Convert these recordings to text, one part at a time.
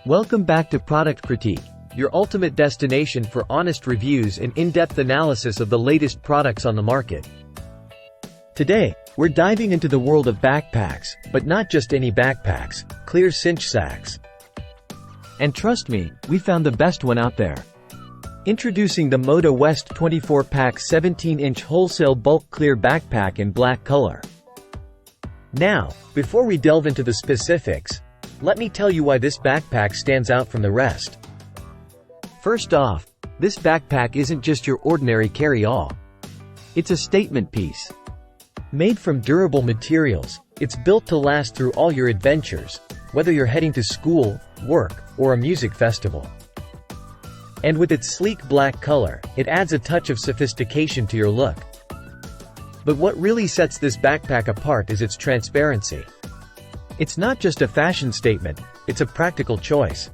Welcome back to Product Critique, your ultimate destination for honest reviews and in-depth analysis of the latest products on the market. Today, we're diving into the world of backpacks, but not just any backpacks, Clear Cinch Sacks. And trust me, we found the best one out there. Introducing the Moda West 24-pack 17-inch Wholesale Bulk Clear Backpack in black color. Now, before we delve into the specifics, let me tell you why this backpack stands out from the rest. First off, this backpack isn't just your ordinary carry-all. It's a statement piece. Made from durable materials, it's built to last through all your adventures, whether you're heading to school, work, or a music festival. And with its sleek black color, it adds a touch of sophistication to your look. But what really sets this backpack apart is its transparency. It's not just a fashion statement, it's a practical choice.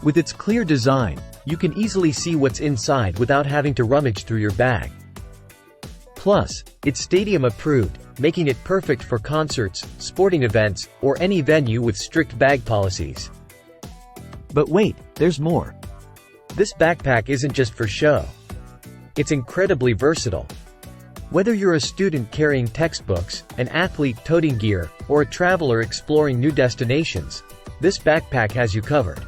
With its clear design, you can easily see what's inside without having to rummage through your bag. Plus, it's stadium approved, making it perfect for concerts, sporting events, or any venue with strict bag policies. But wait, there's more. This backpack isn't just for show. It's incredibly versatile. Whether you're a student carrying textbooks, an athlete toting gear, or a traveler exploring new destinations, this backpack has you covered.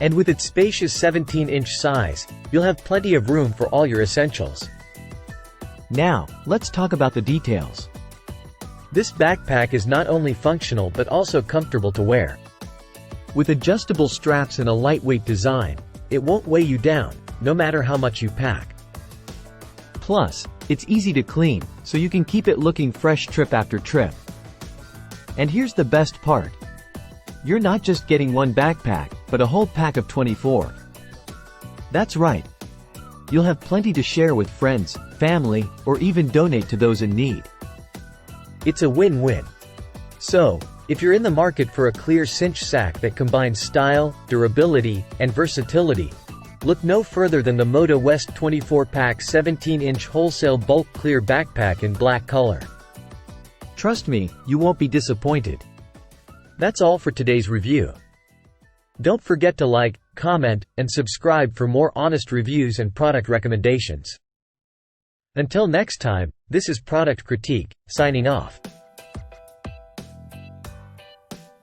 And with its spacious 17-inch size, you'll have plenty of room for all your essentials. Now, let's talk about the details. This backpack is not only functional but also comfortable to wear. With adjustable straps and a lightweight design, it won't weigh you down, no matter how much you pack. Plus, it's easy to clean, so you can keep it looking fresh trip after trip. And here's the best part. You're not just getting one backpack, but a whole pack of 24. That's right. You'll have plenty to share with friends, family, or even donate to those in need. It's a win-win. So, if you're in the market for a Clear Cinch Sack that combines style, durability, and versatility, look no further than the Moda West 24-pack 17-inch Wholesale Bulk Clear Backpack in black color. Trust me, you won't be disappointed. That's all for today's review. Don't forget to like, comment, and subscribe for more honest reviews and product recommendations. Until next time, this is Product Critique, signing off.